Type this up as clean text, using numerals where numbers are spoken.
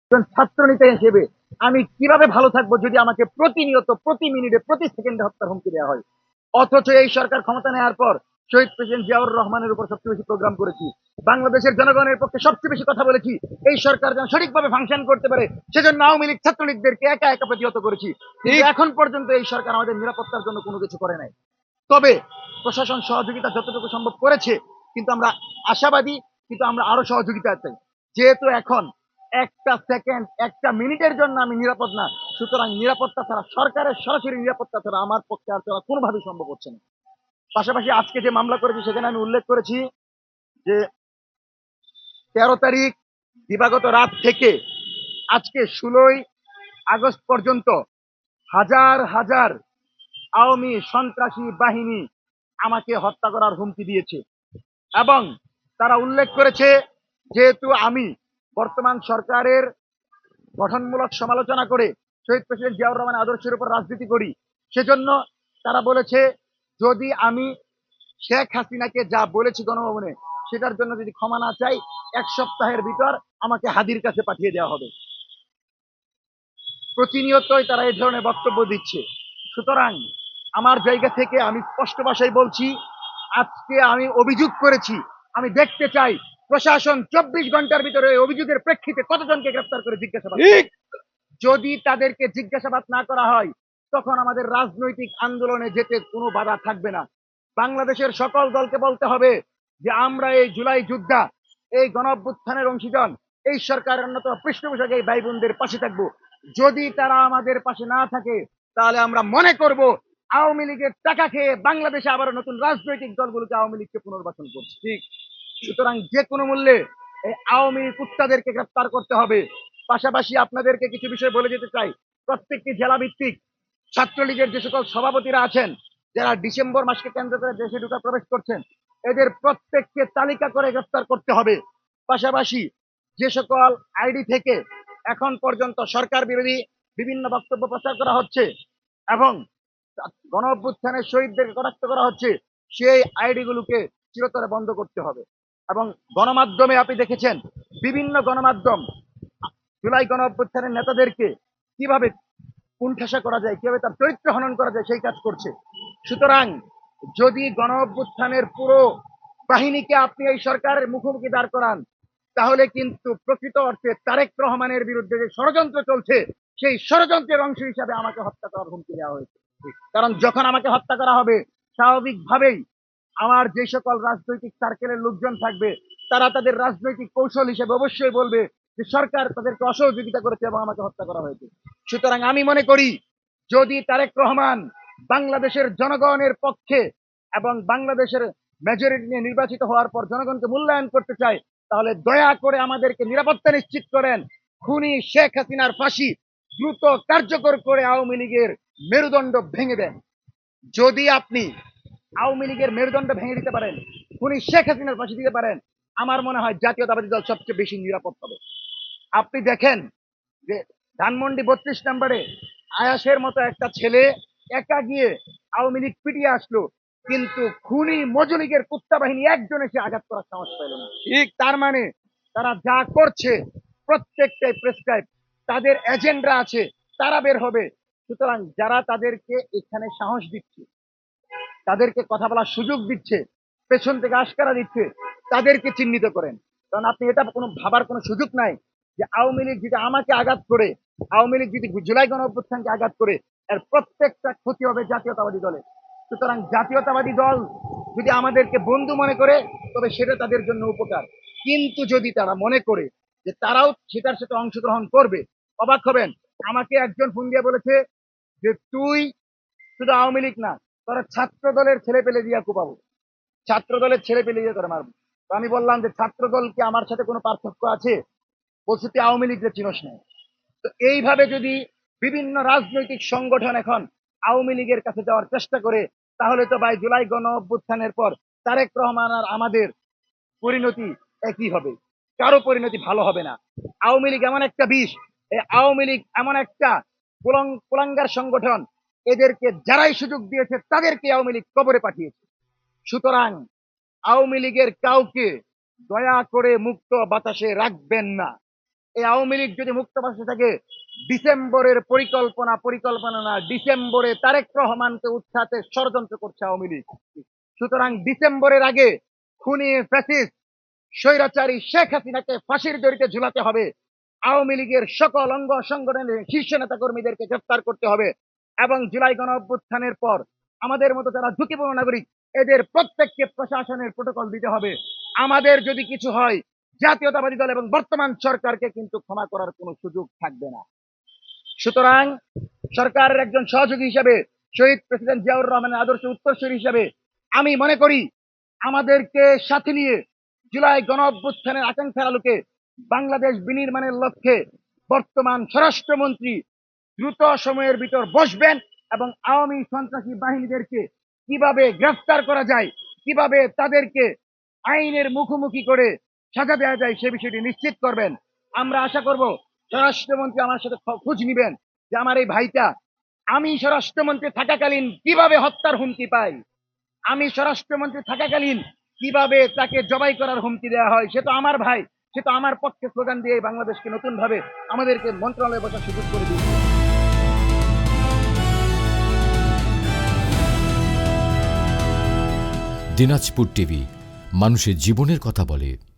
একজন ছাত্রনেতা হিসেবে আমি কিভাবে ভালো থাকবো যদি আমাকে প্রতিনিয়ত, প্রতি মিনিটে, প্রতি সেকেন্ডে হত্যার হুমকি দেওয়া হয়? অথচ এই সরকার ক্ষমতা নেওয়ার পর শহীদ প্রেসিডেন্ট জিয়াউর রহমানের উপর সবচেয়ে বেশি প্রোগ্রাম করেছি, বাংলাদেশের জনগণের পক্ষে সবচেয়ে বেশি কথা বলেছি। এই সরকার যেন সঠিকভাবে ফাংশন করতে পারে সেজন্য আওয়ামী লীগ ছাত্রলীগদেরকে একা একা প্রতিহত করেছি, কিন্তু এখন পর্যন্ত এই সরকার আমাদের নিরাপত্তার জন্য কোনো কিছু করে নাই। তবে প্রশাসন সহযোগিতা যতটুকু সম্ভব করেছে, কিন্তু আমরা আশাবাদী, কিন্তু আমরা আরো সহযোগিতা চাই। যেহেতু এখন একটা সেকেন্ড, একটা মিনিটের জন্য আমি নিরাপদ না, সুতরাং নিরাপত্তা ছাড়া, সরকারের সরাসরি নিরাপত্তা ছাড়া আমার পক্ষে আর চলা কোনোভাবেই সম্ভব হচ্ছে না। পাশাপাশি আজকে যে মামলা করেছি সেখানে আমি উল্লেখ করেছি যে 13 তারিখ দিবাগত রাত থেকে আজকে 16 আগস্ট পর্যন্ত হাজার হাজার আওয়ামী সন্ত্রাসী বাহিনী আমাকে হত্যা করার হুমকি দিয়েছে। এবং তারা উল্লেখ করেছে, যেহেতু আমি বর্তমান সরকারের গঠনমূলক সমালোচনা করে শহীদ প্রেসিডেন্ট জিয়াউর রহমান আদর্শের উপর রাজনীতি করি, সেজন্য তারা বলেছে যদি আমি শেখ হাসিনাকে যা বলেছি গণভবনে সেটার জন্য যদি ক্ষমা না চাই, 1 সপ্তাহের ভিতর আমাকে হাদির কাছে পাঠিয়ে দেওয়া হবে। প্রতিনিয়তই তারা এই ধরনের বক্তব্য দিচ্ছে। সুতরাং আমার জায়গা থেকে আমি স্পষ্ট ভাষায় বলছি, আজকে আমি অভিযোগ করেছি, আমি দেখতে চাই প্রশাসন 24 ঘন্টার ভিতরে অভিযোগের প্রেক্ষিতে কতজনকে গ্রেফতার করে জিজ্ঞাসাবাদ। যদি তাদেরকে জিজ্ঞাসাবাদ না করা হয়, তখন আমাদের রাজনৈতিক আন্দোলনে যেতে কোনো বাধা থাকবে না। বাংলাদেশের সকল দলকে বলতে হবে যে আমরা এই জুলাই যোদ্ধা, এই গণঅভ্যুত্থানের অংশীদার, এই সরকারের অন্যতম পৃষ্ঠপোষক এই ভাই বোনদের পাশে থাকবো। যদি তারা আমাদের পাশে না থাকে, তাহলে আমরা মনে করব আওয়ামী লীগের টাকা খেয়ে বাংলাদেশে আবার নতুন রাজনৈতিক দলগুলোকে আওয়ামী লীগকে পুনর্বাসন করছে। ঠিক। সুতরাং যে কোনো মূল্যে এই আওয়ামী কুত্তাদেরকে গ্রেফতার করতে হবে। পাশাপাশি আপনাদেরকে কিছু বিষয় বলে যেতে চাই। প্রত্যেকটি জেলা ভিত্তিক ছাত্রলীগের যে সকল সভাপতিরা আছেন, যারা ডিসেম্বর মাসকে কেন্দ্র করে দেশে ঢুকা প্রবেশ করছেন, এদের প্রত্যেককে তালিকা করে গ্রেফতার করতে হবে। পাশাপাশি যে সকল আইডি থেকে এখন পর্যন্ত সরকার বিরোধী বিভিন্ন বক্তব্য প্রচার করা হচ্ছে এবং গণ অভ্যুত্থানের শহীদদের কটাক্ষ করা হচ্ছে, সেই আইডি গুলোকে চিরতরে বন্ধ করতে হবে। এবং গণমাধ্যমে আপনি দেখেছেন, বিভিন্ন গণমাধ্যম জুলাই গণ অভ্যুত্থানের নেতাদেরকে কিভাবে কুণ্ঠাসা করা যায়, কিভাবে তার চরিত্র হনন করা যায় সেই কাজ করছে। সুতরাং যদি গণ অভ্যুত্থানের পুরো বাহিনীকে আপনি এই সরকারের মুখোমুখি দাঁড় করান, তাহলে কিন্তু প্রকৃত অর্থে তারেক রহমানের বিরুদ্ধে যে ষড়যন্ত্র চলছে, সেই ষড়যন্ত্রের অংশ হিসাবে আমাকে হত্যা করার হুমকি দেওয়া হয়েছে। কারণ যখন আমাকে হত্যা করা হবে, স্বাভাবিকভাবেই আমার যে সকল রাজনৈতিক সার্কেলের লোকজন থাকবে, তারা তাদের রাজনৈতিক কৌশল হিসেবে অবশ্যই বলবে যে সরকার তাদেরকে অসহযোগিতা করেছে এবং আমাকে হত্যা করা হয়েছে। সুতরাং আমি মনে করি, যদি তারেক রহমান বাংলাদেশের জনগণের পক্ষে এবং বাংলাদেশের মেজরিটি নিয়ে নির্বাচিত হওয়ার পর জনগণকে মূল্যায়ন করতে চায়, তাহলে দয়া করে আমাদেরকে নিরাপত্তা নিশ্চিত করেন। খুনি শেখ হাসিনার ফাঁসি দ্রুত কার্যকর করে আওয়ামী লীগের মেরুদণ্ড ভেঙে দেন। যদি আপনি আওয়ামী লীগের মেরুদণ্ড ভেঙে দিতে পারেন, খুনি শেখ হাসিনার ফাঁসি দিতে পারেন, আমার মনে হয় জাতীয়তাবাদী দল সবচেয়ে বেশি নিরাপদ হবে। আপনি দেখেন যে ধানমন্ডি 32 নম্বরে আয়াসের মতো একটা ছেলে একা গিয়ে আওয়ামী লীগ পিটিয়ে আসলো, কিন্তু খুনি মজলিগের কুত্তা বাহিনী একজন এসে আঘাত করার সাহস পেল না। ঠিক, তার মানে তারা যা করছে প্রত্যেকটাই প্রেসক্রাইব, তাদের এজেন্ডা আছে, তারা বের হবে। সুতরাং যারা তাদেরকে এখানে সাহস দিচ্ছে, তাদেরকে কথা বলার সুযোগ দিচ্ছে, পেছন থেকে আশকারা দিচ্ছে, তাদেরকে চিহ্নিত করেন। কারণ আপনি এটা কোনো ভাবার কোনো সুযোগ নাই যে আওয়ামী লীগ যদি আমাকে আঘাত করে, আওয়ামী লীগ যদি জুলাই গণ অভ্যুত্থানকে আঘাত করে, এর প্রত্যেকটা ক্ষতি হবে জাতীয়তাবাদী দলের। সুতরাং জাতীয়তাবাদী দল যদি আমাদেরকে বন্ধু মনে করে, তবে সেটা তাদের জন্য উপকার। কিন্তু যদি তারা মনে করে যে তারাও সেটার সাথে অংশগ্রহণ করবে, অবাক হবেন। আমাকে একজন ফোন দিয়ে বলেছে যে তুই শুধু আওয়ামী লীগ না, তোরা ছাত্র দলের ছেলে পেলে দিয়া কোপাবো, ছাত্র দলের ছেলে পেলে দিয়ে তোরা মারবো। তো আমি বললাম যে ছাত্র দল কি আমার সাথে কোনো পার্থক্য আছে? বলছে তুই আওয়ামী লীগের চিনস না। তো এইভাবে যদি বিভিন্ন রাজনৈতিক সংগঠন এখন আওয়ামী লীগের কাছে যাওয়ার চেষ্টা করে, তাহলে তো ভাই জুলাই গণ অভ্যুত্থানের পর তারেক রহমান আর আমাদের পরিণতি একই হবে, কারো পরিণতি ভালো হবে না। আওয়ামী লীগ এমন একটা বিষ, এই আওয়ামী লীগ এমন একটা কুলাঙ্গার সংগঠন, এদেরকে যারাই সুযোগ দিয়েছে তাদেরকে আওয়ামী লীগ কবরে পাঠিয়েছে। সুতরাং আওয়ামী লীগের কাউকে দয়া করে মুক্ত বাতাসে রাখবেন না। এই আওয়ামী লীগ যদি মুক্ত বাসে থাকে, ডিসেম্বরের পরিকল্পনা না, ডিসেম্বরে তারেক রহমানকে উৎখাতে ষড়যন্ত্র করছে আওয়ামী লীগ। সুতরাং ডিসেম্বরের আগে খুনি ফ্যাসিস্ট স্বৈরাচারী শেখ হাসিনাকে ফাঁসির দড়িতে ঝুলাতে হবে। আওয়ামী লীগের সকল অঙ্গ সংগঠনের শীর্ষ নেতা কর্মীদেরকে গ্রেফতার করতে হবে এবং জুলাই গণ অভ্যুত্থানের পর আমাদের মতো যারা ঝুঁকিপূর্ণ নাগরিক, এদের প্রত্যেককে প্রশাসনের প্রোটোকল দিতে হবে। আমাদের যদি কিছু হয়, জাতীয়তাবাদী দল এবং বর্তমান সরকারকে কিন্তু ক্ষমা করার কোনো সুযোগ থাকবে না। সুতরাং সরকারের একজন সহযোগী হিসেবে, শহীদ প্রেসিডেন্ট জিয়াউর রহমানের আদর্শ উত্তরসূরি হিসেবে আমি মনে করি আমাদেরকে সাথে নিয়ে জুলাই গণ অভ্যুত্থানের আকাঙ্ক্ষার আলোকে বাংলাদেশ বিনির্মাণের লক্ষ্যে বর্তমান স্বরাষ্ট্রমন্ত্রী দ্রুত সময়ের ভিতর বসবেন এবং আওয়ামী সন্ত্রাসী বাহিনীদেরকে কিভাবে গ্রেফতার করা যায়, কিভাবে তাদেরকে আইনের মুখোমুখি করে সাজা দেওয়া যায় সে বিষয়টি নিশ্চিত করবেন। আমরা আশা করব স্বরাষ্ট্রমন্ত্রী আমার সাথে খোঁজ নিবেন যে আমার এই ভাইটা, আমি স্বরাষ্ট্রমন্ত্রী থাকাকালীন কিভাবে হত্যার হুমকি পাই, আমি স্বরাষ্ট্রমন্ত্রী থাকাকালীন কিভাবে তাকে জবাই করার হুমকি দেওয়া হয়। সে তো আমার ভাই, সে তো আমার পক্ষে স্লোগান দিয়ে বাংলাদেশকে নতুন ভাবে আমাদেরকে মন্ত্রণালয়ে বসার সুযোগ করে দিয়েছে। দিনাজপুর টিভি, মানুষের জীবনের কথা বলে।